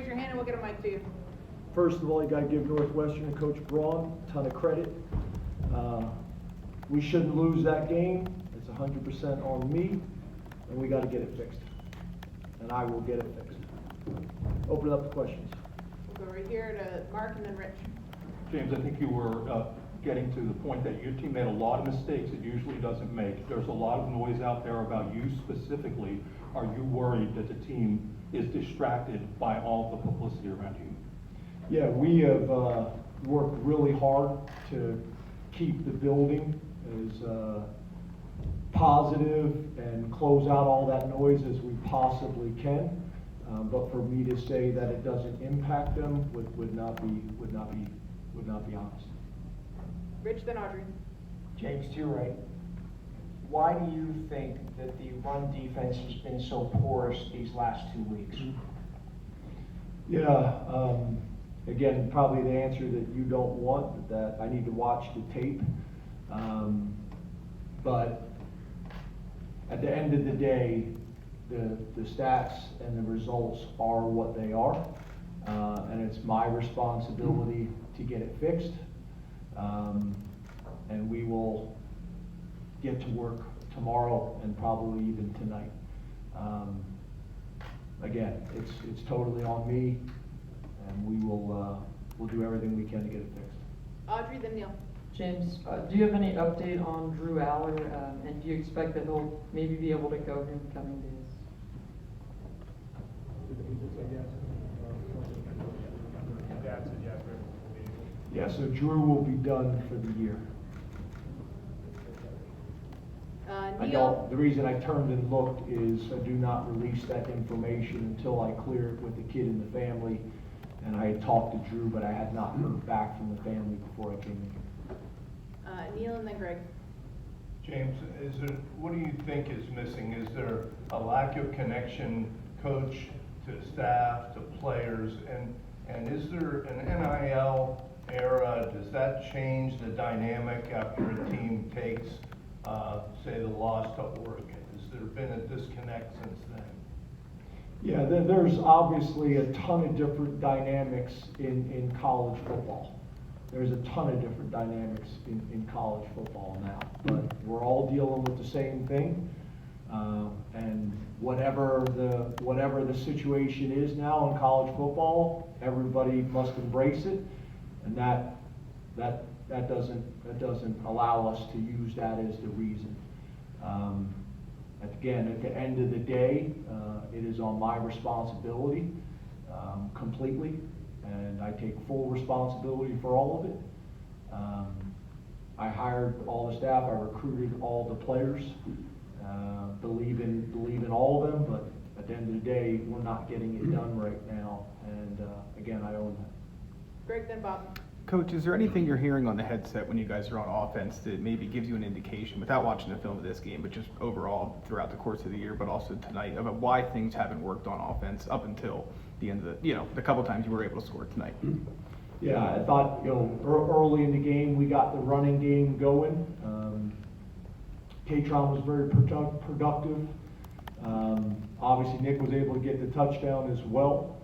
raise your hand and we'll get a mic to you. First of all, you got to give Northwestern and Coach Braun a ton of credit. We shouldn't lose that game. It's 100% on me, and we got to get it fixed. And I will get it fixed. Open it up to questions. We'll go right here to Mark and then Rich. James, I think you were getting to the point that your team made a lot of mistakes it usually doesn't make. There's a lot of noise out there about you specifically. Are you worried that the team is distracted by all the publicity around you? Yeah, we have worked really hard to keep the building as positive and close out all that noise as we possibly can. But for me to say that it doesn't impact them would not be honest. Rich, then Audrey. James, to your right, why do you think that the run defense has been so porous these last 2 weeks? Yeah, again, probably the answer that you don't want, that I need to watch the tape. But at the end of the day, the stats and the results are what they are. And it's my responsibility to get it fixed. And we will get to work tomorrow and probably even tonight. Again, it's totally on me, and we'll do everything we can to get it fixed. Audrey, then Neil. James, do you have any update on Drew Allar, and do you expect that he'll maybe be able to go in the coming days? Yeah, so Drew will be done for the year. Neil. The reason I turned and looked is I do not release that information until I clear it with the kid and the family. And I had talked to Drew, but I had not heard back from the family before I came in. Neil and then Greg. James, what do you think is missing? Is there a lack of connection, coach to staff, to players? And is there an NIL era? Does that change the dynamic after a team takes, say, the loss to Oregon? Has there been a disconnect since then? Yeah, there's obviously a ton of different dynamics in college football. There's a ton of different dynamics in college football now, but we're all dealing with the same thing. And whatever the situation is now in college football, everybody must embrace it, and that doesn't allow us to use that as the reason. Again, at the end of the day, it is on my responsibility completely, and I take full responsibility for all of it. I hired all the staff, I recruited all the players, believe in all of them, but at the end of the day, we're not getting it done right now, and again, I own that. Greg, then Bob. Coach, is there anything you're hearing on the headset when you guys are on offense that maybe gives you an indication, without watching the film of this game, but just overall throughout the course of the year, but also tonight, about why things haven't worked on offense up until the end of the couple times you were able to score tonight? Yeah, I thought, early in the game, we got the running game going. Katron was very productive. Obviously, Nick was able to get the touchdown as well.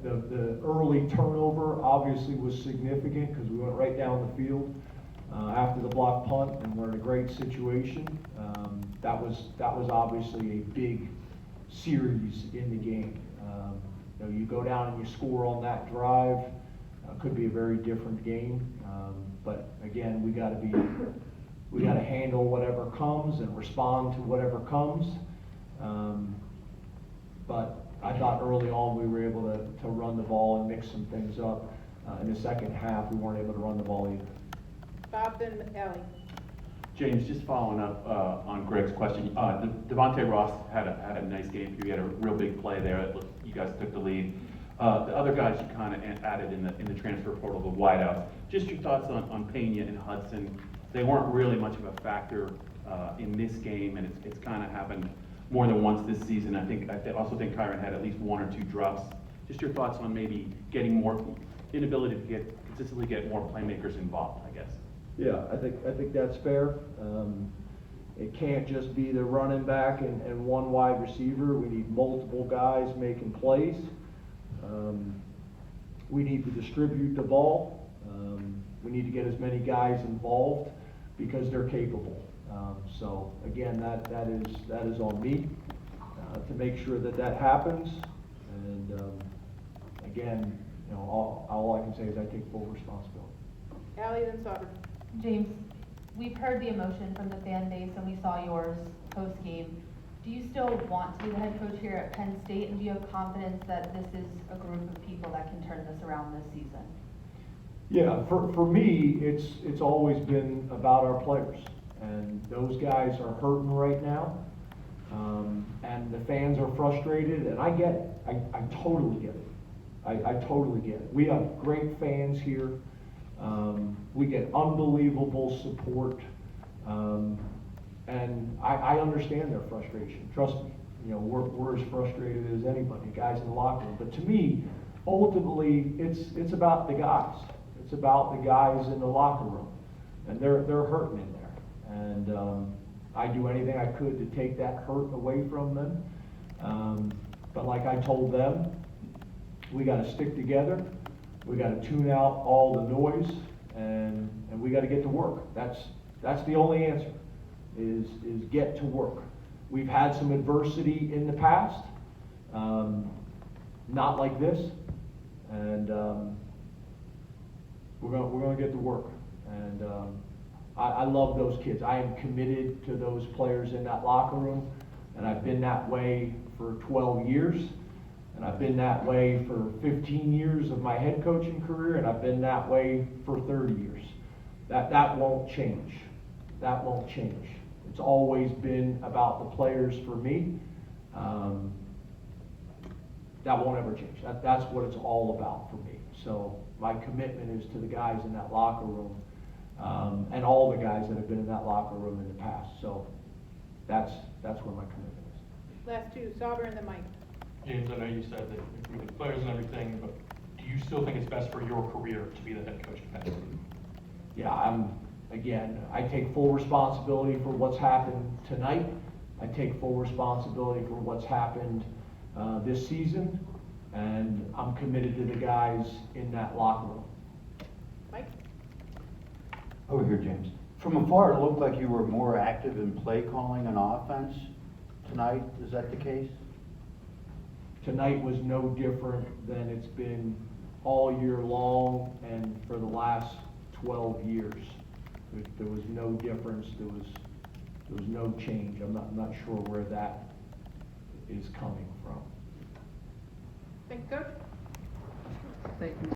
The early turnover obviously was significant because we went right down the field after the block punt, and we're in a great situation. That was obviously a big series in the game. You go down and you score on that drive, could be a very different game. But again, we got to handle whatever comes and respond to whatever comes. But I thought early on we were able to run the ball and mix some things up. In the second half, we weren't able to run the ball either. Bob, then Allie. James, just following up on Greg's question, Devontae Ross had a nice game for you. He had a real big play there. You guys took the lead. The other guys you kind of added in the transfer portal, the wideouts. Just your thoughts on Pena and Hudson. They weren't really much of a factor in this game, and it's kind of happened more than once this season. I also think Kyron had at least one or two drops. Just your thoughts on maybe getting more inability to consistently get more playmakers involved, I guess. Yeah, I think that's fair. It can't just be the running back and one wide receiver. We need multiple guys making plays. We need to distribute the ball. We need to get as many guys involved because they're capable. So again, that is on me to make sure that happens. And again, you know, all I can say is I take full responsibility. Allie, then Sauber. James, we've heard the emotion from the fan base and we saw yours post-game. Do you still want to be the head coach here at Penn State, and do you have confidence that this is a group of people that can turn this around this season? Yeah, for me, it's always been about our players, and those guys are hurting right now, and the fans are frustrated, and I get it. I totally get it. I totally get it. We have great fans here. We get unbelievable support, and I understand their frustration. Trust me, you know, we're as frustrated as anybody, guys in the locker room. But to me, ultimately, it's about the guys. It's about the guys in the locker room, and they're hurting in there. And I do anything I could to take that hurt away from them. But like I told them, we got to stick together. We got to tune out all the noise, and we got to get to work. That's the only answer, is get to work. We've had some adversity in the past, not like this, and we're going to get to work. And I love those kids. I am committed to those players in that locker room, and I've been that way for 12 years. And I've been that way for 15 years of my head coaching career, and I've been that way for 30 years. That won't change. That won't change. It's always been about the players for me. That won't ever change. That's what it's all about for me. So my commitment is to the guys in that locker room, and all the guys that have been in that locker room in the past. So that's where my commitment is. Last two, Sauber and then Mike. James, I know you said that you're with the players and everything, but do you still think it's best for your career to be the head coach of Penn State? Yeah, I take full responsibility for what's happened tonight. I take full responsibility for what's happened this season, and I'm committed to the guys in that locker room. Mike? Over here, James. From afar, it looked like you were more active in play calling and offense tonight. Is that the case? Tonight was no different than it's been all year long and for the last 12 years. There was no difference. There was no change. I'm not sure where that is coming from. Thank you, Coach. Thank you.